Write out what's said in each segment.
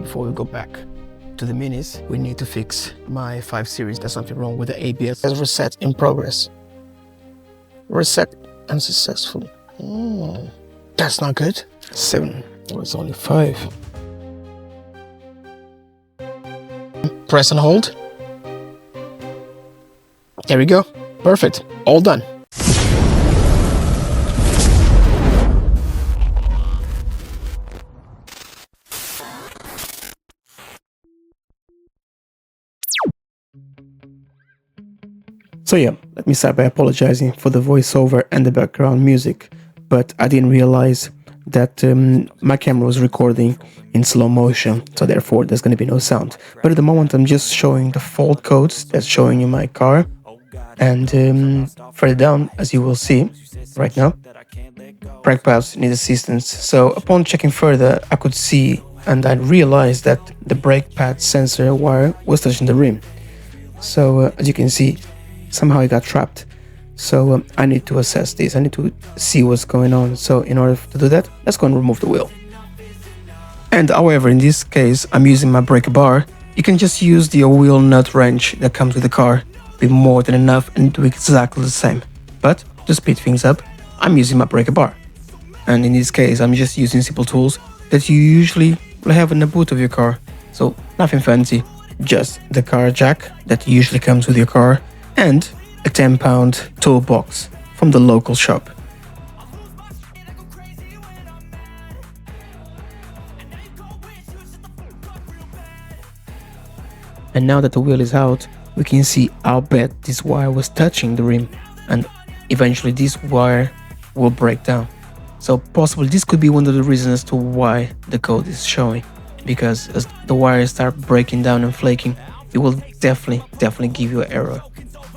before we go back to the minis, we need to fix my 5 Series. There's something wrong with the ABS. There's reset in progress. Reset unsuccessful. That's not good. 7. Oh, it's only 5. Press and hold. There we go. Perfect. All done. So yeah, let me start by apologizing for the voiceover and the background music, but I didn't realize that my camera was recording in slow motion, so therefore there's going to be no sound. But at the moment I'm just showing the fault codes that's showing in my car, and further down, as you will see right now, brake pads need assistance. So upon checking further, I could see and I realized that the brake pad sensor wire was touching the rim. So as you can see, somehow it got trapped. So I need to assess this. I need to see what's going on. So in order to do that, let's go and remove the wheel. And however, in this case, I'm using my brake bar. You can just use the wheel nut wrench that comes with the car. Be more than enough and do exactly the same. But to speed things up, I'm using my brake bar. And in this case, I'm just using simple tools that you usually will have in the boot of your car. So nothing fancy, just the car jack that usually comes with your car and a 10-pound toolbox from the local shop. And now that the wheel is out, we can see how bad this wire was touching the rim, and eventually this wire will break down. So possibly this could be one of the reasons as to why the code is showing, because as the wires start breaking down and flaking, it will definitely give you an error.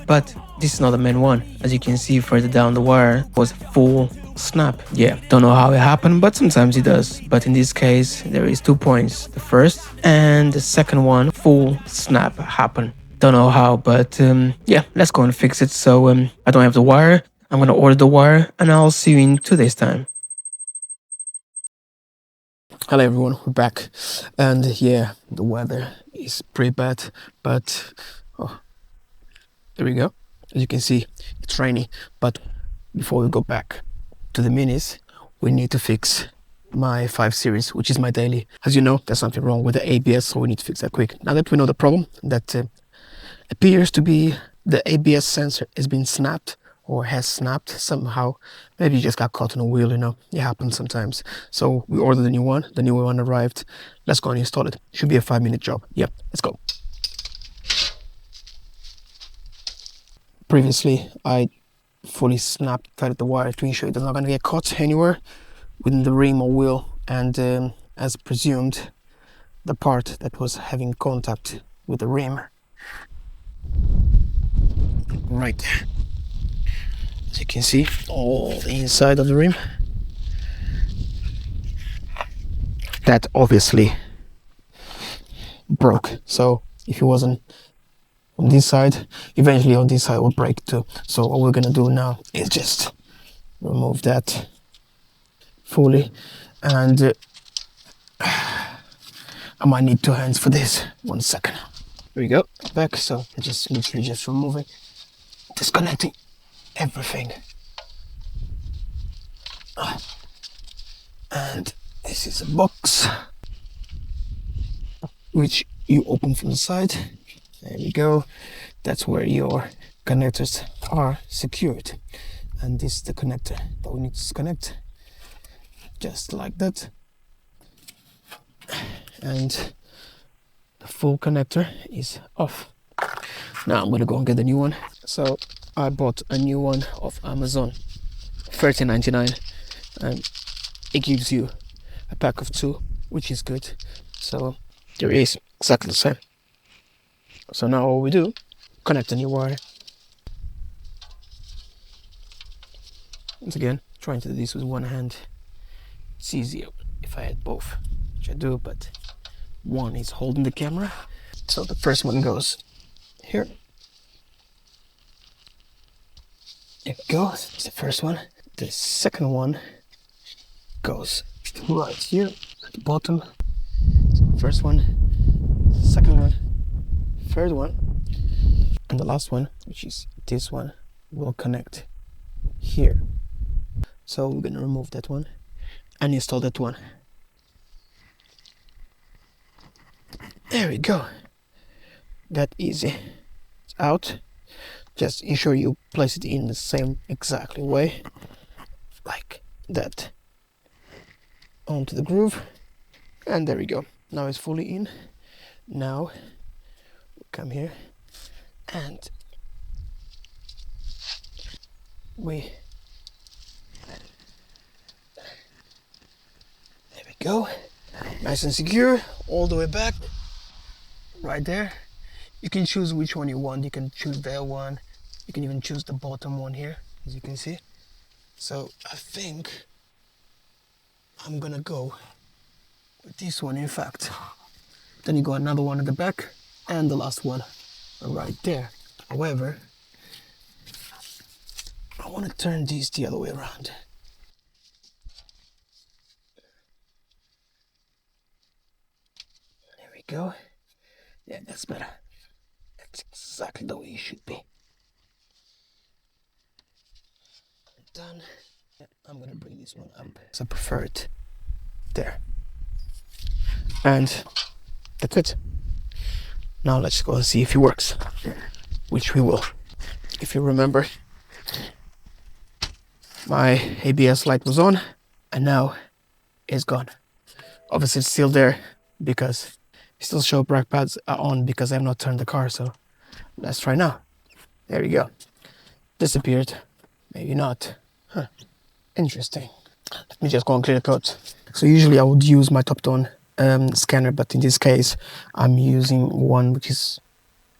But this is not the main one. As you can see further down, the wire was full snap. Yeah, don't know how it happened, but sometimes it does. But in this case, there is 2 points. The first and the second one, full snap happened. Don't know how, but yeah, let's go and fix it. So I don't have the wire. I'm gonna order the wire and I'll see you in 2 days time. Hello everyone, we're back. And yeah, the weather is pretty bad, but oh, there we go. As you can see, it's rainy. But before we go back to the minis, we need to fix my 5 Series, which is my daily. As you know, there's something wrong with the ABS, so we need to fix that quick. Now that we know the problem, that appears to be the ABS sensor has been snapped or has snapped somehow. Maybe you just got caught on a wheel, you know, it happens sometimes. So we ordered the new one arrived. Let's go and install it. Should be a 5-minute job. Yep, let's go. Previously, I fully snapped tightened the wire to ensure it's not going to get caught anywhere within the rim or wheel, and as presumed, the part that was having contact with the rim right there. As you can see, all the inside of the rim, that obviously broke. So if it wasn't on this side, eventually on this side will break too. So what we're gonna do now is just remove that fully, and I might need 2 hands for this. 1 second. Here we go, back. So I just literally just removing, disconnecting everything. And this is a box which you open from the side. There we go. That's where your connectors are secured. And this is the connector that we need to disconnect. Just like that. And the full connector is off. Now I'm gonna go and get a new one. So I bought a new one off Amazon, $13.99, and it gives you a pack of 2, which is good. So there is exactly the same. So now all we do, connect a new wire. Once again, trying to do this with one hand. It's easier if I had both, which I do, but one is holding the camera. So the first one goes here. There we go, it's the first one. The second one goes right here at the bottom. So First one, second one, third one, and the last one, which is this one, will connect here. So we're gonna remove that one and install that one. There we go. That easy. It's out. Just ensure you place it in the same exactly way, like that, onto the groove, and there we go. Now it's fully in. Now we come here and there we go, nice and secure all the way back, right there. You can choose which one you want. You can choose that one, you can even choose the bottom one here, as you can see. So I think I'm gonna go with this one, in fact. Then you got another one at the back and the last one right there. However, I want to turn these the other way around. There we go. Yeah, that's better. That's exactly the way it should be. Done. Yeah, I'm gonna bring this one up because I prefer it there. And that's it. Now let's go and see if it works, which we will. If you remember, my ABS light was on and now it's gone. Obviously it's still there because it still show brake pads are on because I have not turned the car. So let's try now. There we go. Disappeared. Maybe not. Huh. Interesting. Let me just go and clear the codes. So usually I would use my top tone scanner, but in this case I'm using one which is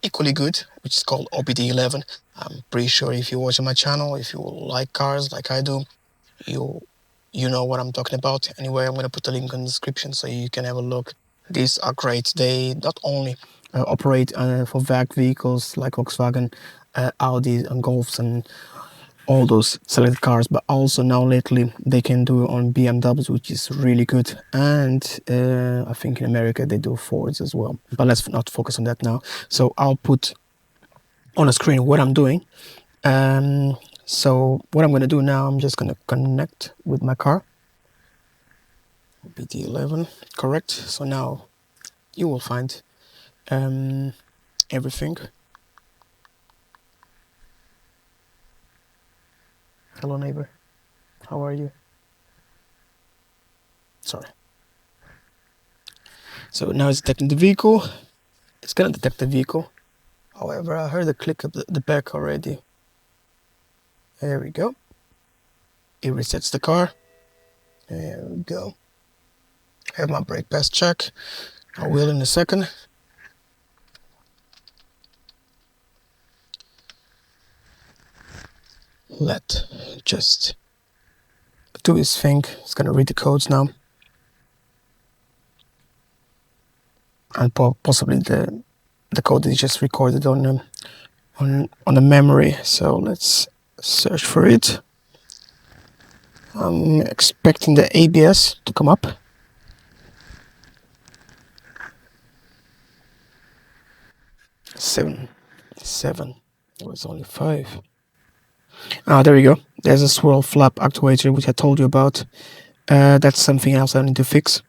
equally good, which is called OBD11. I'm pretty sure if you're watching my channel, if you like cars like I do, you know what I'm talking about. Anyway, I'm going to put a link in the description so you can have a look. These are great. They not only operate for VAG vehicles like Volkswagen, Audi and Golfs and all those selected cars, but also now lately they can do on BMWs, which is really good. And I think in America they do Fords as well, but let's not focus on that now. So I'll put on a screen what I'm doing. So what I'm going to do now, I'm just going to connect with my car. BD11, correct. So now you will find everything. Hello neighbor, how are you? Sorry. So now it's detecting the vehicle. It's gonna detect the vehicle. However, I heard a click of the back already. There we go. It resets the car. There we go. I have my brake pads check. I will in a second. Let just do his thing. It's gonna read the codes now, and possibly the code is just recorded on the memory. So let's search for it. I'm expecting the ABS to come up. Seven. It was only 5. Ah, there we go. There's a swirl flap actuator, which I told you about. That's something else I need to fix,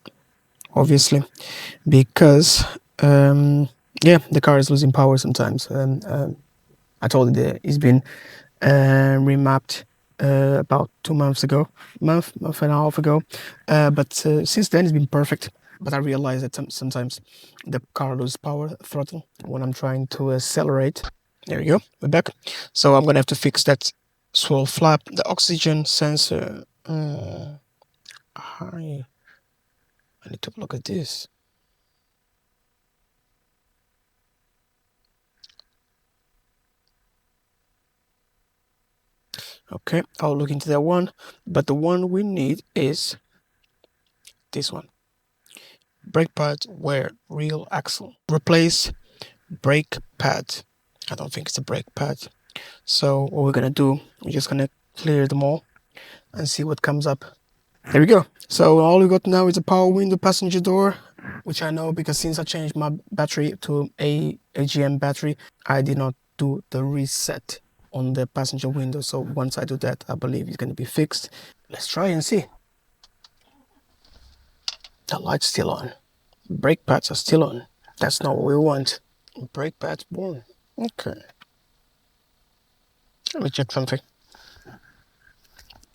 obviously, because yeah, the car is losing power sometimes. I told you that it's been remapped about 2 months ago, month and a half ago. But since then it's been perfect. But I realized that sometimes the car loses power throttle when I'm trying to accelerate. There we go, we're back. So I'm gonna have to fix that swirl flap, the oxygen sensor. I need to look at this. Okay, I'll look into that one. But the one we need is this one. Brake pad wear real axle. Replace brake pad. I don't think it's a brake pad. So what we're gonna do, we're just gonna clear them all and see what comes up. There we go. So all we got now is a power window, passenger door, which I know because since I changed my battery to a AGM battery, I did not do the reset on the passenger window. So once I do that, I believe it's going to be fixed. Let's try and see. The light's still on. Brake pads are still on. That's not what we want. Brake pads born. Okay. Let me check something.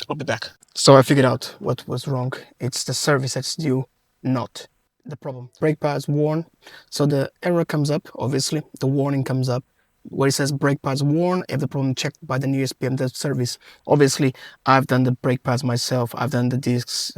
I'll be back. So I figured out what was wrong. It's the service that's due, not the problem. Brake pads worn. So the error comes up, obviously. The warning comes up where it says brake pads worn if the problem checked by the nearest BMW service. Obviously, I've done the brake pads myself. I've done the discs.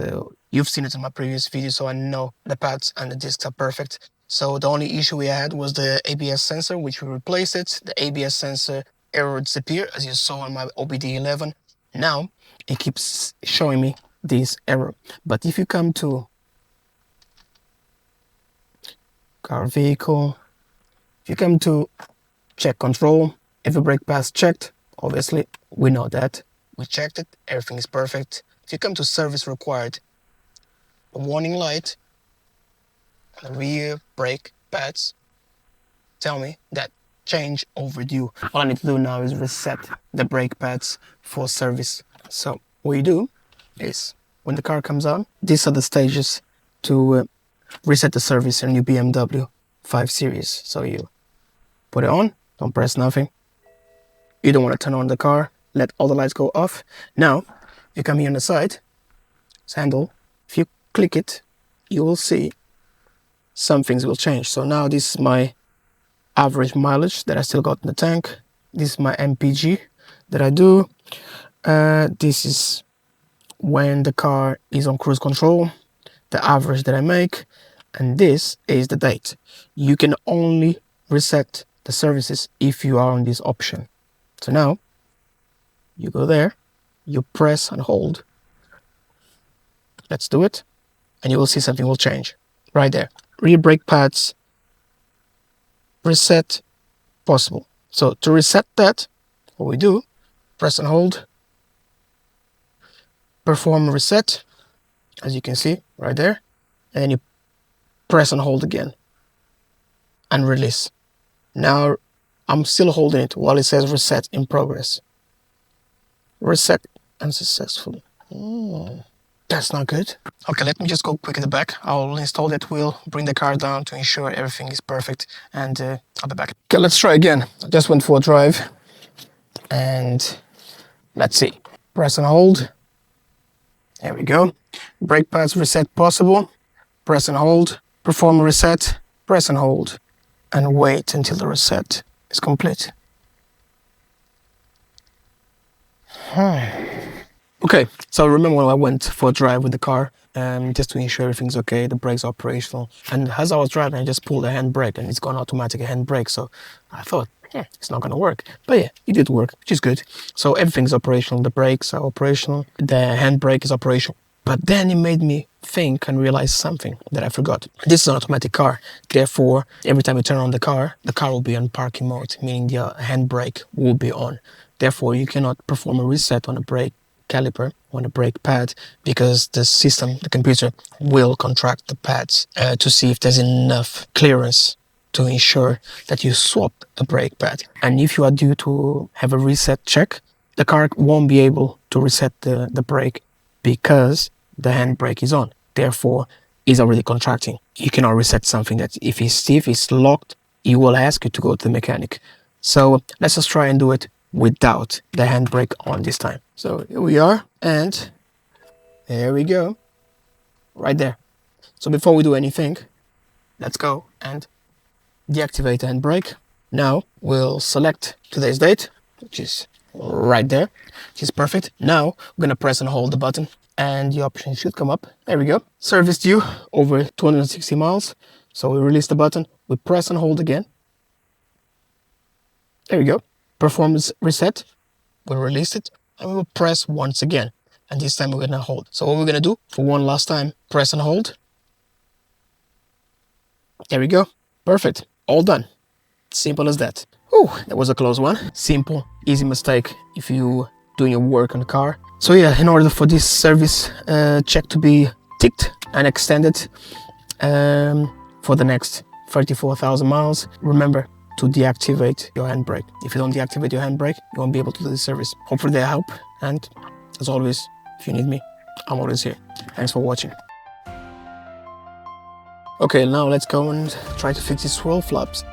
You've seen it in my previous video, so I know the pads and the discs are perfect. So the only issue we had was the ABS sensor, which we replaced it. The ABS sensor error disappeared, as you saw on my OBD11. Now, it keeps showing me this error. But if you come to car vehicle, if you come to check control, if the brake pads checked, obviously we know that. We checked it, everything is perfect. If you come to service required, a warning light, the rear brake pads tell me that change overdue. All I need to do now is reset the brake pads for service. So what you do is when the car comes on, these are the stages to reset the service in your BMW 5 Series. So you put it on, don't press nothing. You don't want to turn on the car, let all the lights go off. Now, you come here on the side, it's handle. If you click it, you will see some things will change. So now this is my average mileage that I still got in the tank. This is my MPG that I do. This is when the car is on cruise control, the average that I make, and this is the date. You can only reset the services if you are on this option. So now you go there, you press and hold. Let's do it, and you will see something will change right there. Rear brake pads, reset possible. So to reset that, what we do, press and hold, perform reset, as you can see right there, and then you press and hold again and release. Now I'm still holding it while it says reset in progress. Reset unsuccessfully. That's not good. Okay, let me just go quick at the back. I'll install that wheel, bring the car down to ensure everything is perfect, and I'll be back. Okay, let's try again. I just went for a drive, and let's see. Press and hold. There we go. Brake pads reset possible. Press and hold. Perform reset. Press and hold. And wait until the reset is complete. Okay, so remember when I went for a drive with the car, just to ensure everything's okay, the brakes are operational. And as I was driving, I just pulled the handbrake and it's gone automatic handbrake. So I thought, it's not going to work. But yeah, it did work, which is good. So everything's operational. The brakes are operational. The handbrake is operational. But then it made me think and realize something that I forgot. This is an automatic car. Therefore, every time you turn on the car will be on parking mode, meaning the handbrake will be on. Therefore, you cannot perform a reset on the brake caliper, on the brake pad, because the system, the computer, will contract the pads to see if there's enough clearance to ensure that you swap a brake pad. And if you are due to have a reset check, the car won't be able to reset the brake because the handbrake is on. Therefore, it's already contracting. You cannot reset something that if it's stiff, it's locked, it will ask you to go to the mechanic. So let's just try and do it without the handbrake on this time. So here we are, and there we go, right there. So before we do anything, let's go and deactivate the handbrake. Now we'll select today's date, which is right there, which is perfect. Now we're gonna press and hold the button, and the option should come up. There we go. Service due over 260 miles. So we release the button, we press and hold again. There we go. Performance reset. We'll release it and we will press once again. And this time we're gonna hold. So what we're gonna do for one last time, press and hold. There we go. Perfect. All done. Simple as that. Oh, that was a close one. Simple, easy mistake if you doing your work on the car. So yeah, in order for this service check to be ticked and extended, for the next 34,000 miles. Remember to deactivate your handbrake. If you don't deactivate your handbrake, you won't be able to do the service. Hopefully they help, and as always, if you need me, I'm always here. Thanks for watching. Okay, now let's go and try to fix these swirl flaps.